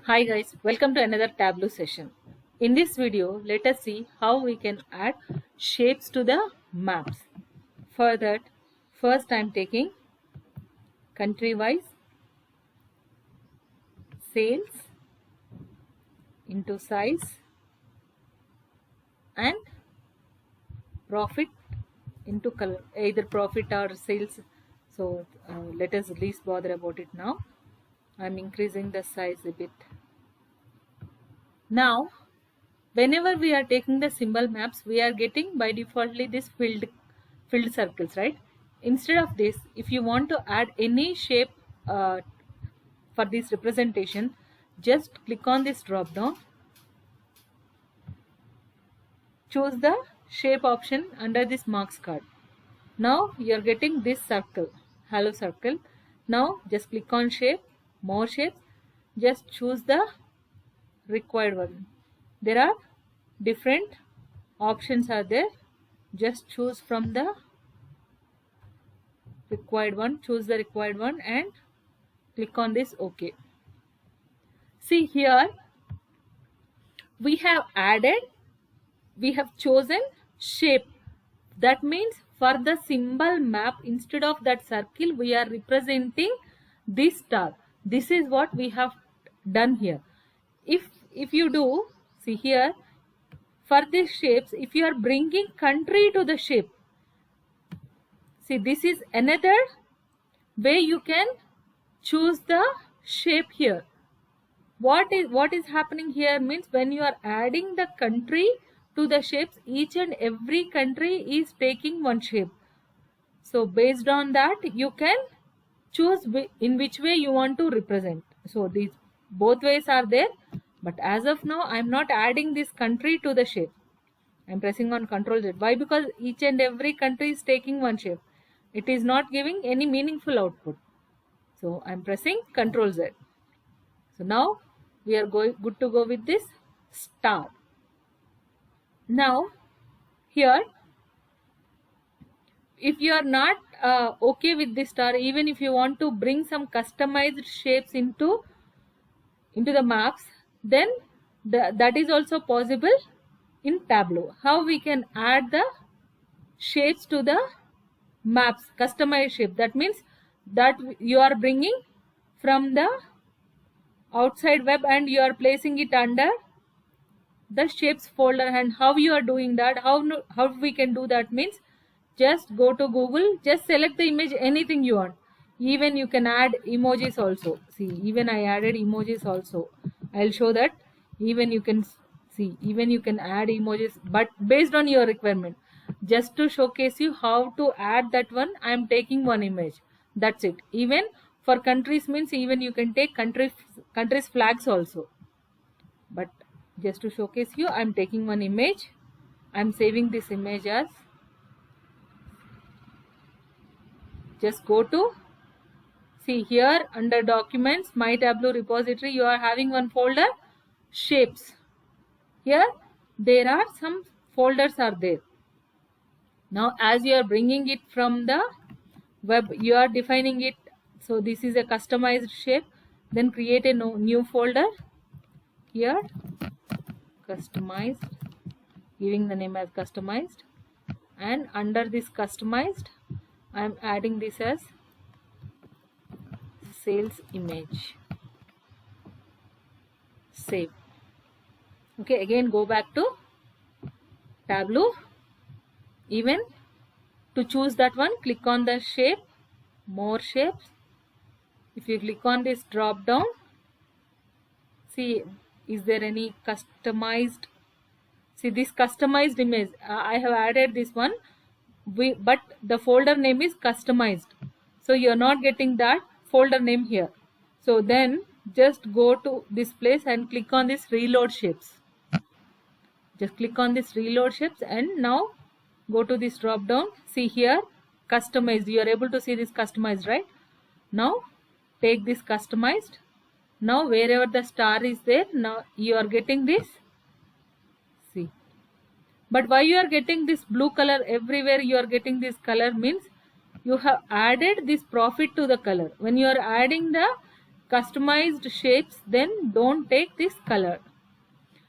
Hi guys, welcome to another Tableau session. In this video, let us see how we can add shapes to the maps. For that, first I am taking country-wise sales into size and profit into color, either profit or sales. So let us least bother about it now. I am increasing the size a bit. Now, whenever we are taking the symbol maps, we are getting by defaultly this filled circles, right? Instead of this, if you want to add any shape for this representation, just click on this drop down, choose the shape option under this marks card. Now you are getting this circle, hello circle. Now just click on shape, more shapes, just choose the required one. There are different options are there, just choose from the required one, choose the required one and click on this OK. See here we have chosen shape. That means for the symbol map, instead of that circle we are representing this star. This is what we have done here. If you do, see here, for these shapes, if you are bringing country to the shape, see, this is another way you can choose the shape here. What is happening here means when you are adding the country to the shapes, each and every country is taking one shape. So based on that, you can choose in which way you want to represent. So these both ways are there, but as of now I am not adding this country to the shape. I am pressing on Ctrl Z. Why? Because each and every country is taking one shape. It is not giving any meaningful output. So I am pressing Ctrl Z. So now we are good to go with this star. Now here, if you are not okay with this star, even if you want to bring some customized shapes into the maps, then that is also possible in Tableau. How we can add the shapes to the maps, customized shape. That means that you are bringing from the outside web and you are placing it under the shapes folder. And how you are doing that, how we can do that means, just go to Google, just select the image, anything you want. Even you can add emojis also. See, even I added emojis also. I'll show that. Even you can see, even you can add emojis, but based on your requirement. Just to showcase you how to add that one, I am taking one image. That's it. Even for countries means, even you can take countries flags also. But just to showcase you, I am taking one image. I am saving this image as, just go to, see here under documents, my Tableau repository, you are having one folder, shapes. Here there are some folders are there. Now as you are bringing it from the web, you are defining it. So this is a customized shape. Then create a new folder. Here customized, giving the name as customized, and under this customized I am adding this as sales image. Save. Okay, again go back to Tableau. Even to choose that one, click on the shape, more shapes. If you click on this drop down, see, is there any customized? See this customized image, I have added this one, but the folder name is customized, so you are not getting that folder name here. So then just go to this place and click on this reload shapes. Just click on this reload shapes and now go to this drop down. See here customized, you are able to see this customized, right? Now take this customized. Now wherever the star is there, now you are getting this. See, but why you are getting this blue color everywhere, you are getting this color means you have added this profit to the color. When you are adding the customized shapes, then don't take this color.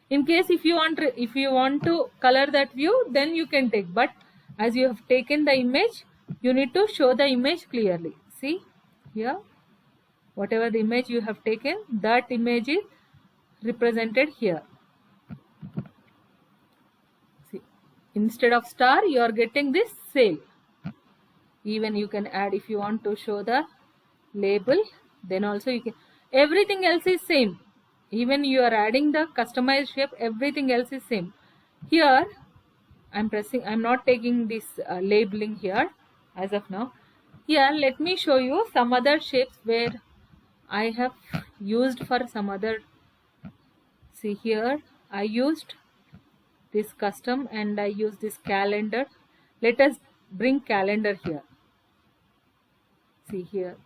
In case if you want to color that view, then you can take, but as you have taken the image, you need to show the image clearly. See here, whatever the image you have taken, that image is represented here. See, instead of star, you are getting this sail. Even you can add, if you want to show the label, then also you can. Everything else is same. Even you are adding the customized shape, everything else is same. Here I'm not taking this labeling here as of now. Here let me show you some other shapes where I have used for some other. See here, I used this custom and I use this calendar. Let us bring calendar here. See here,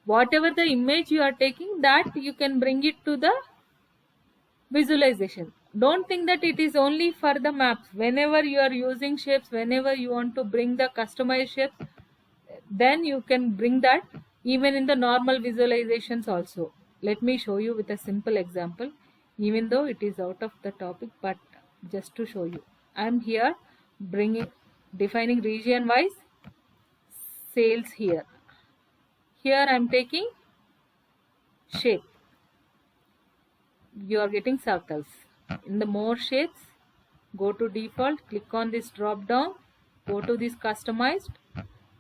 whatever the image you are taking, that you can bring it to the visualization. Don't think that it is only for the maps. Whenever you are using shapes, whenever you want to bring the customized shapes, then you can bring that even in the normal visualizations also. Let me show you with a simple example, even though it is out of the topic, but just to show you. I am here defining region wise sales here. Here I am taking shape. You are getting circles. In the more shapes, go to default, click on this drop down, go to this customized.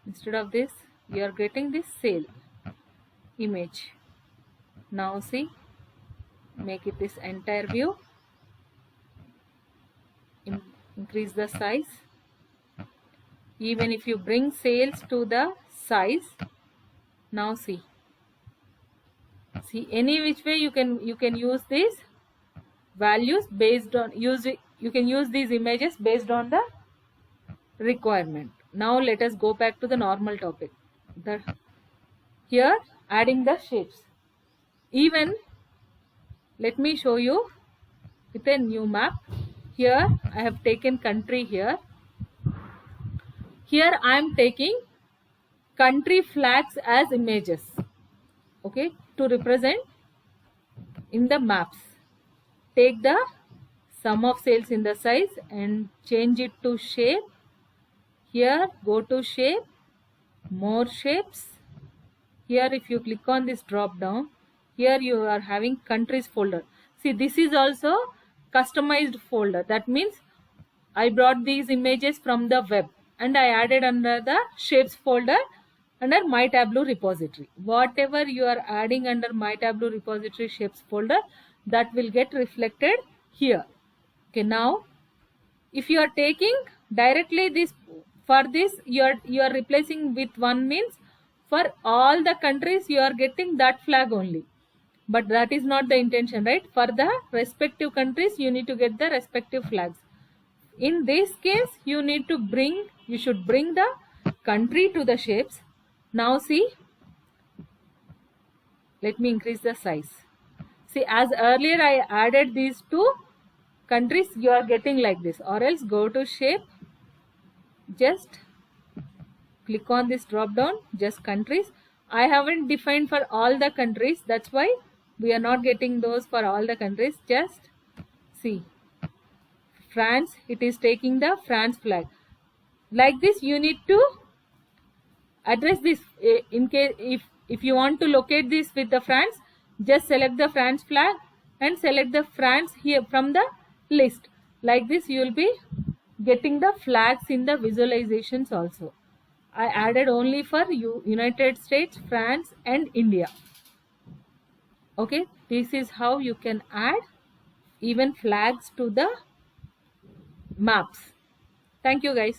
Instead of this, you are getting this sale image. Now see, make it this entire view. Increase the size. Even if you bring sales to the size, now see any which way you can use these values based on you can use these images based on the requirement. Now let us go back to the normal topic. Here adding the shapes. Even let me show you with a new map. Here I have taken country here. Here I am taking country flags as images, okay, to represent in the maps. Take the sum of sales in the size and change it to shape. Here go to shape, more shapes. Here if you click on this drop down, here you are having countries folder. See, this is also customized folder. That means I brought these images from the web and I added under the shapes folder under my Tableau repository. Whatever you are adding under my Tableau repository shapes folder, that will get reflected here. Okay, now if you are taking directly this, for this you are replacing with one, means for all the countries you are getting that flag only. But that is not the intention, right? For the respective countries you need to get the respective flags. In this case you should bring the country to the shapes. Now see, let me increase the size. See, as earlier I added these two countries, you are getting like this. Or else go to shape, just click on this drop down, just countries. I haven't defined for all the countries, that's why we are not getting those for all the countries. Just see, France, it is taking the France flag. Like this you need to address this. In case if you want to locate this with the France, just select the France flag and select the France here from the list. Like this you will be getting the flags in the visualizations also. I added only for United States, France and India. Okay, this is how you can add even flags to the maps. Thank you guys.